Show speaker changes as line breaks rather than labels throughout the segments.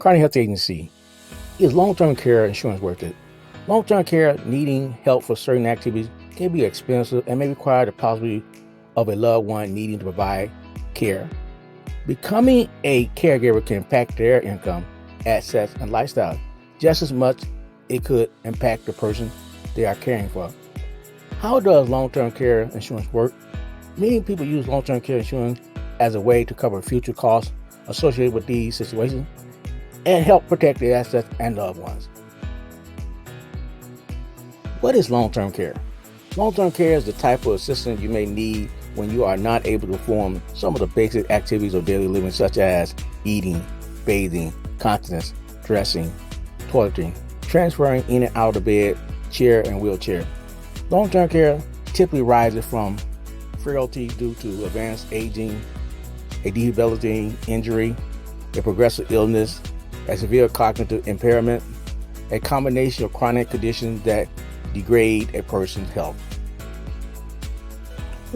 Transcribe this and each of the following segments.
Carney Health Agency. Is long-term care insurance worth it? Long-term care needing help for certain activities can be expensive and may require the possibility of a loved one needing to provide care. Becoming a caregiver can impact their income, assets, and lifestyle just as much it could impact the person they are caring for. How does long-term care insurance work? Many people use long-term care insurance as a way to cover future costs associated with these situations and help protect their assets and loved ones. What is long-term care? Long-term care is the type of assistance you may need when you are not able to perform some of the basic activities of daily living, such as eating, bathing, continence, dressing, toileting, transferring in and out of bed, chair, and wheelchair. Long-term care typically rises from frailty due to advanced aging, a debilitating injury, a progressive illness, a severe cognitive impairment, a combination of chronic conditions that degrade a person's health.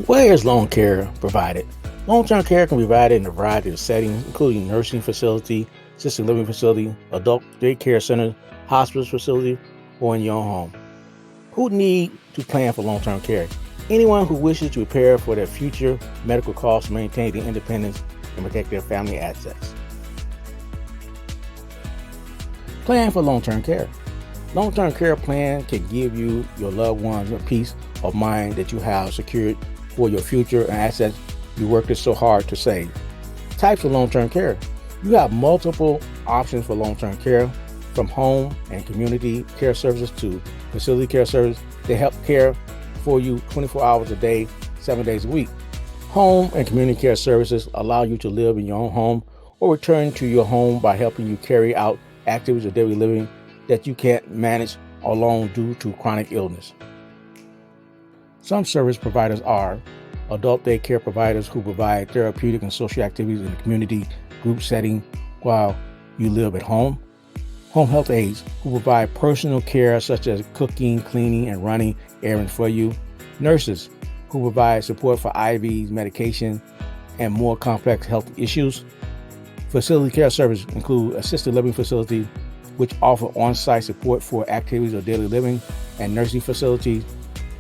Where is long care provided? Long-term care can be provided in a variety of settings, including nursing facility, assisted living facility, adult daycare center, hospice facility, or in your own home. Who need to plan for long-term care? Anyone who wishes to prepare for their future medical costs, maintain their independence, and protect their family assets. Plan for long-term care. Long-term care plan can give you your loved ones a peace of mind that you have secured for your future and assets you worked so hard to save. Types of long-term care. You have multiple options for long-term care, from home and community care services to facility care services. They help care for you 24 hours a day, 7 days a week. Home and community care services allow you to live in your own home or return to your home by helping you carry out activities of daily living that you can't manage alone due to chronic illness. Some service providers are adult daycare providers who provide therapeutic and social activities in the community group setting while you live at home. Home health aides who provide personal care such as cooking, cleaning, and running errands for you. Nurses who provide support for IVs, medication, and more complex health issues. Facility care services include assisted living facilities, which offer on-site support for activities of daily living, and nursing facilities,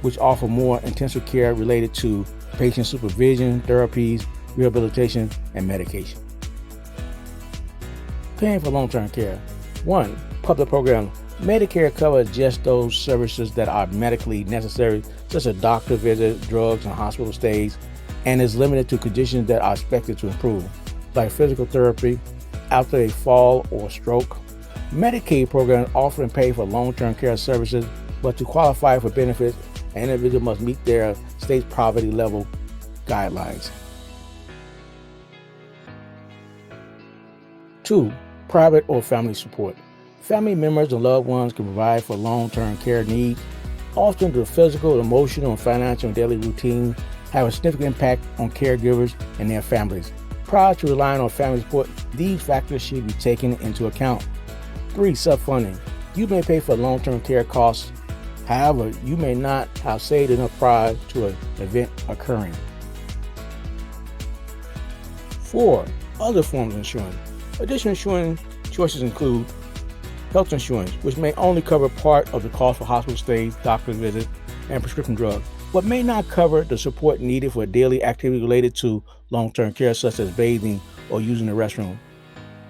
which offer more intensive care related to patient supervision, therapies, rehabilitation, and medication. Paying for long-term care. 1. Public programs. Medicare covers just those services that are medically necessary, such as doctor visits, drugs, and hospital stays, and is limited to conditions that are expected to improve, like physical therapy after a fall or stroke. Medicaid programs offer and pay for long-term care services, but to qualify for benefits, an individual must meet their state's poverty level guidelines. 2. Private or family support. Family members and loved ones can provide for long-term care needs. Often the physical, emotional, and financial daily routine have a significant impact on caregivers and their families. Prior to relying on family support, these factors should be taken into account. 3. Self-funding. You may pay for long-term care costs. However, you may not have saved enough prior to an event occurring. 4. Other forms of insurance. Additional insurance choices include health insurance, which may only cover part of the cost for hospital stays, doctor's visits, and prescription drugs, but may not cover the support needed for daily activities related to long-term care, such as bathing or using the restroom.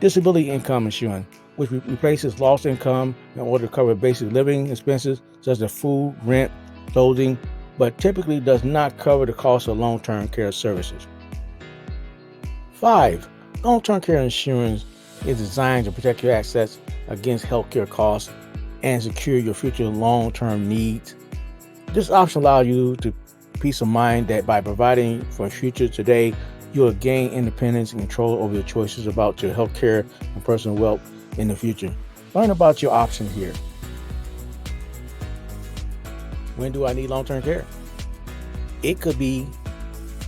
Disability income insurance, which replaces lost income in order to cover basic living expenses such as food, rent, clothing, but typically does not cover the cost of long-term care services. 5. Long-term care insurance is designed to protect your assets against healthcare costs and secure your future long-term needs. This option allows you to peace of mind that by providing for a future today, you will gain independence and control over your choices about your healthcare and personal wealth in the future. Learn about your options here. When do I need long-term care? It could be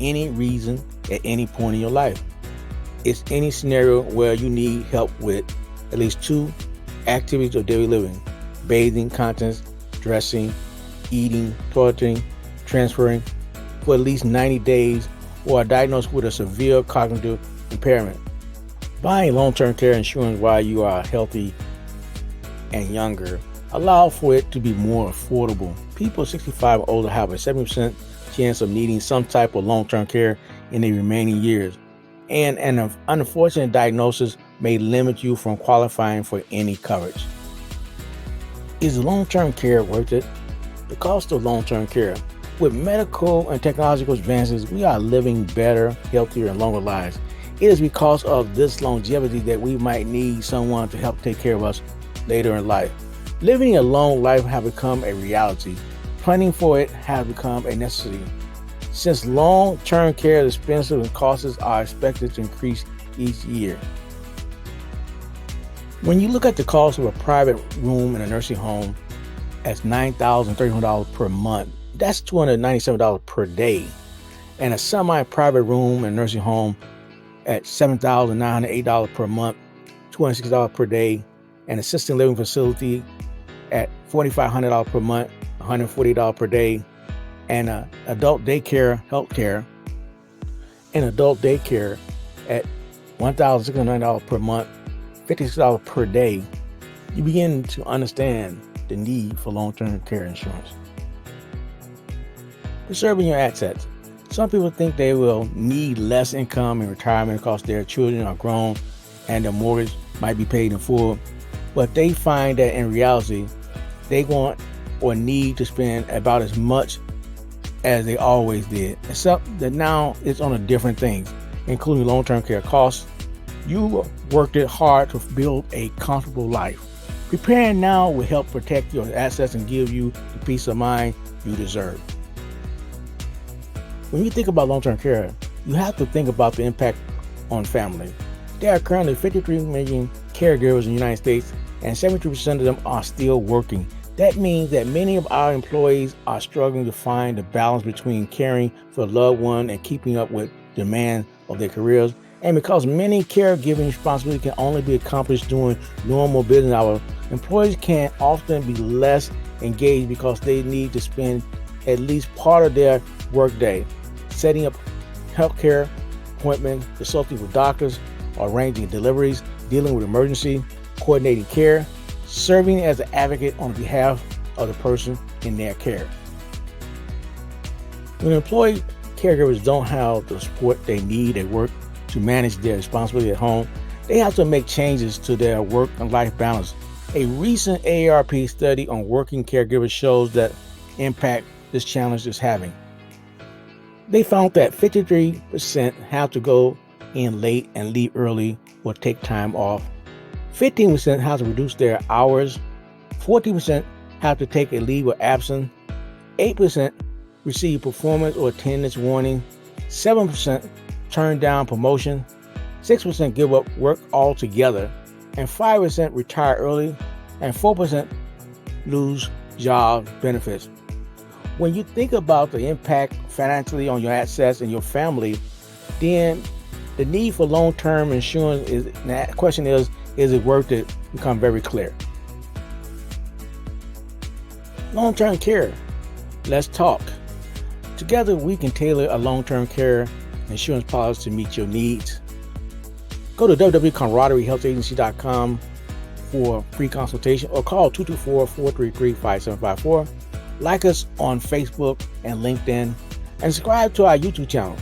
any reason at any point in your life. It's any scenario where you need help with at least 2 activities of daily living: bathing, continence, dressing, eating, toileting, transferring for at least 90 days, or are diagnosed with a severe cognitive impairment. Buying long-term care insurance while you are healthy and younger allow for it to be more affordable. People 65 or older have a 70% chance of needing some type of long-term care in the remaining years, and an unfortunate diagnosis may limit you from qualifying for any coverage. Is long-term care worth it? The cost of long-term care. With medical and technological advances, we are living better, healthier, and longer lives. It is because of this longevity that we might need someone to help take care of us later in life. Living a long life has become a reality. Planning for it has become a necessity. Since long-term care is expensive and costs are expected to increase each year. When you look at the cost of a private room in a nursing home as $9,300 per month, that's $297 per day. And a semi-private room in a nursing home at $7,908 per month, $260 per day. An assisted living facility at $4,500 per month, $140 per day. And adult daycare healthcare and adult daycare at $1,609 per month, $56 per day. You begin to understand the need for long-term care insurance. Preserving your assets. Some people think they will need less income in retirement because their children are grown and their mortgage might be paid in full, but they find that in reality, they want or need to spend about as much as they always did, except that now it's on a different things, including long-term care costs. You worked it hard to build a comfortable life. Preparing now will help protect your assets and give you the peace of mind you deserve. When you think about long-term care, you have to think about the impact on family. There are currently 53 million caregivers in the United States, and 73% of them are still working. That means that many of our employees are struggling to find the balance between caring for a loved one and keeping up with demand of their careers. And because many caregiving responsibilities can only be accomplished during normal business hours, employees can often be less engaged because they need to spend at least part of their workday setting up healthcare appointments, consulting with doctors, arranging deliveries, dealing with emergency, coordinating care, serving as an advocate on behalf of the person in their care. When employee caregivers don't have the support they need at work to manage their responsibility at home, they have to make changes to their work and life balance. A recent AARP study on working caregivers shows that impact this challenge is having. They found that 53% have to go in late and leave early or take time off. 15% have to reduce their hours. 14% have to take a leave of absence. 8% receive performance or attendance warning. 7% turn down promotion. 6% give up work altogether. And 5% retire early. And 4% lose job benefits. When you think about the impact financially on your assets and your family, then the need for long-term insurance the question is it worth it? Become very clear. Long-term care. Let's talk. Together, we can tailor a long-term care insurance policy to meet your needs. Go to www.camaraderiehealthagency.com for free consultation or call 224-433-5754. Like us on Facebook and LinkedIn, and subscribe to our YouTube channel.